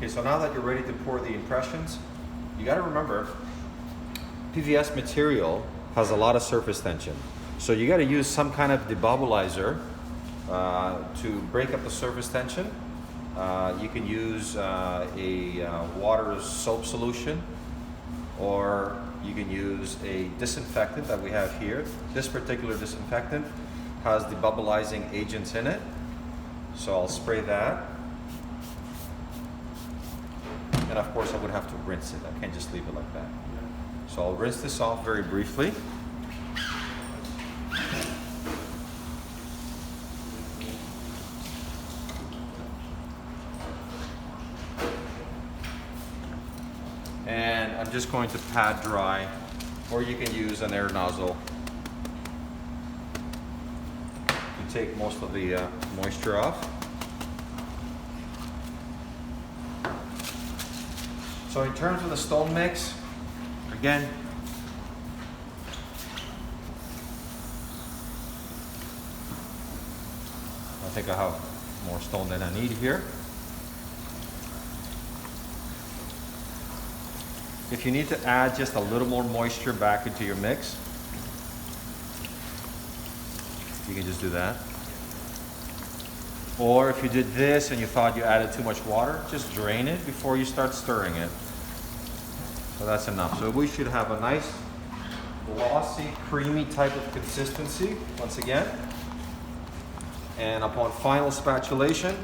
Okay, so now that you're ready to pour the impressions, you got to remember, PVS material has a lot of surface tension. So you got to use some kind of debubbleizer to break up the surface tension. You can use a water soap solution, or you can use a disinfectant that we have here. This particular disinfectant has debubbleizing agents in it. So I'll spray that. And of course I would have to rinse it. I can't just leave it like that. So I'll rinse this off very briefly. And I'm just going to pad dry, or you can use an air nozzle to take most of the moisture off. So in terms of the stone mix, again, I think I have more stone than I need here. If you need to add just a little more moisture back into your mix, you can just do that. Or if you did this and you thought you added too much water, just drain it before you start stirring it. So that's enough. So we should have a nice glossy, creamy type of consistency once again. And upon final spatulation,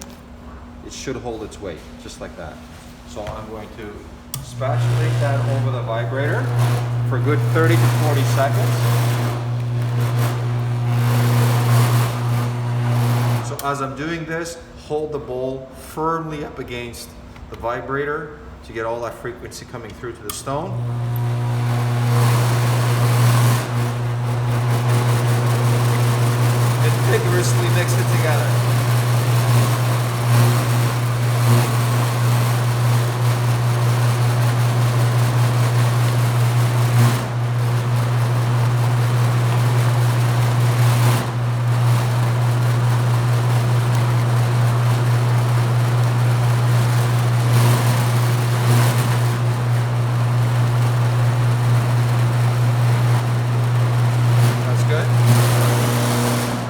it should hold its weight, just like that. So I'm going to spatulate that over the vibrator for a good 30 to 40 seconds. So as I'm doing this, hold the bowl firmly up against the vibrator to get all that frequency coming through to the stone. And vigorously mix it together.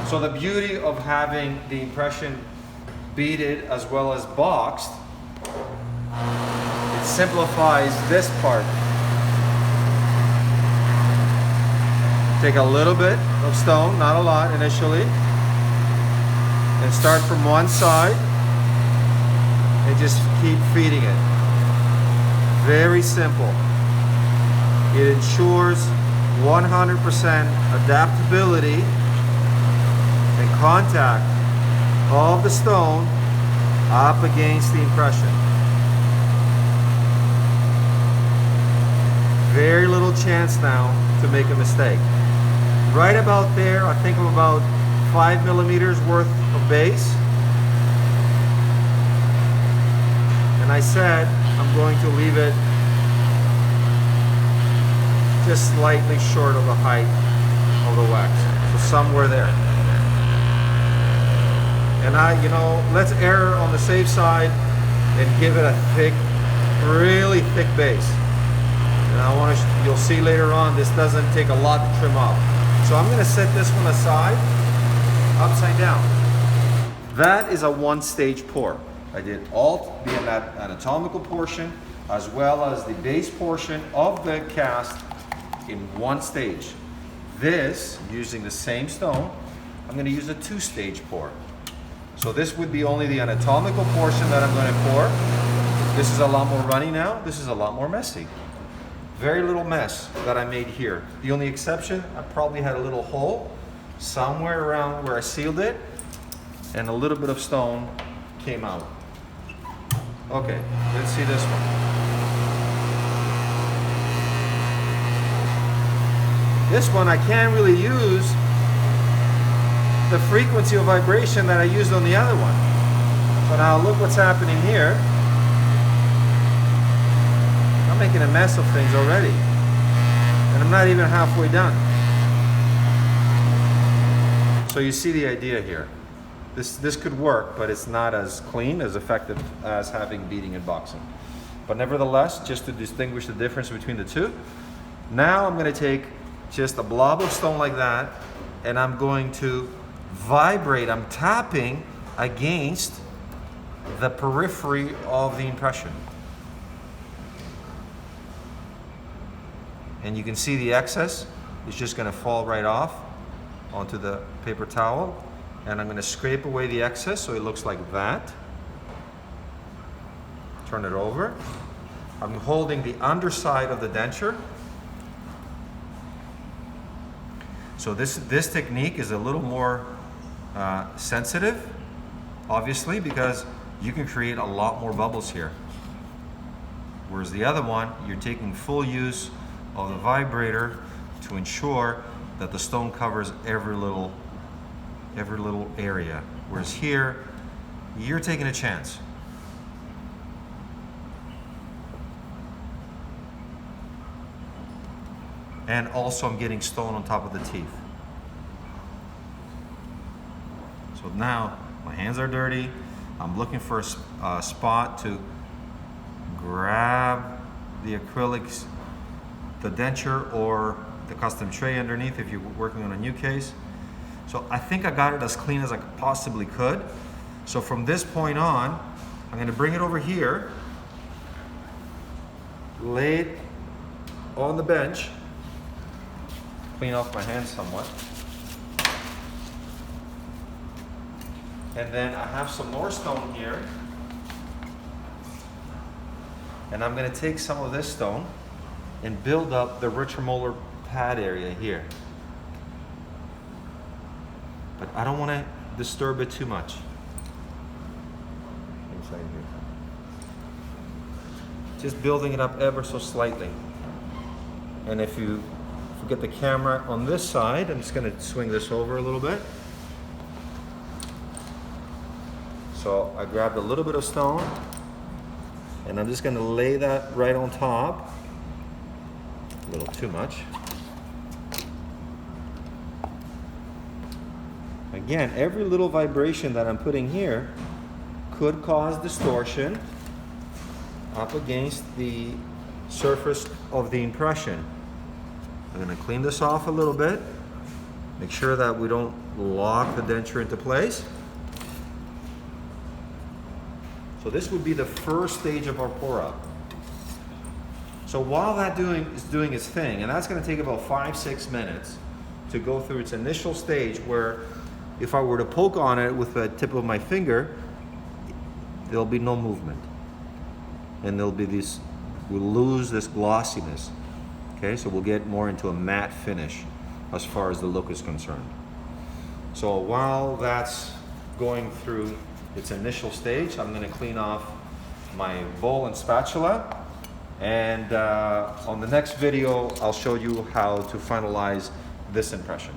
So the beauty of having the impression beaded as well as boxed, it simplifies this part. Take a little bit of stone, not a lot initially, and start from one side and just keep feeding it. Very simple. It ensures 100% adaptability and contact of the stone up against the impression. Very little chance now to make a mistake. Right about there, I think of about 5 millimeters worth of base. And I said I'm going to leave it just slightly short of the height of the wax. So somewhere there. And let's err on the safe side and give it a thick, really thick base. And you'll see later on, this doesn't take a lot to trim off. So I'm gonna set this one aside, upside down. That is a one-stage pour. I did all the anatomical portion as well as the base portion of the cast in one stage. This, using the same stone, I'm gonna use a two-stage pour. So this would be only the anatomical portion that I'm going to pour. This is a lot more runny now. This is a lot more messy. Very little mess that I made here. The only exception, I probably had a little hole somewhere around where I sealed it, and a little bit of stone came out. Okay, let's see this one. This one I can't really use the frequency of vibration that I used on the other one. So now look what's happening here. I'm making a mess of things already. And I'm not even halfway done. So you see the idea here. This could work, but it's not as clean, as effective as having beading and boxing. But nevertheless, just to distinguish the difference between the two, now I'm going to take just a blob of stone like that, and I'm going to vibrate. I'm tapping against the periphery of the impression. And you can see the excess is just going to fall right off onto the paper towel. And I'm going to scrape away the excess so it looks like that. Turn it over. I'm holding the underside of the denture. So this technique is a little more sensitive, obviously, because you can create a lot more bubbles here. Whereas the other one, you're taking full use of the vibrator to ensure that the stone covers every little area. Whereas here, you're taking a chance. And also I'm getting stone on top of the teeth. So now my hands are dirty. I'm looking for a spot to grab the acrylics, the denture or the custom tray underneath if you're working on a new case. So I think I got it as clean as I possibly could. So from this point on, I'm going to bring it over here, lay it on the bench, clean off my hands somewhat. And then I have some more stone here. And I'm going to take some of this stone and build up the retromolar pad area here. But I don't want to disturb it too much. Inside here. Just building it up ever so slightly. And if you get the camera on this side, I'm just going to swing this over a little bit. So I grabbed a little bit of stone and I'm just going to lay that right on top. A little too much. Again, every little vibration that I'm putting here could cause distortion up against the surface of the impression. I'm going to clean this off a little bit. Make sure that we don't lock the denture into place. So this would be the first stage of our pour up. So while that is doing its thing, and that's going to take about 5-6 minutes to go through its initial stage, where if I were to poke on it with the tip of my finger, there'll be no movement. And there'll be this, we'll lose this glossiness. Okay, so we'll get more into a matte finish as far as the look is concerned. So while that's going through its initial stage, I'm going to clean off my bowl and spatula. And on the next video, I'll show you how to finalize this impression.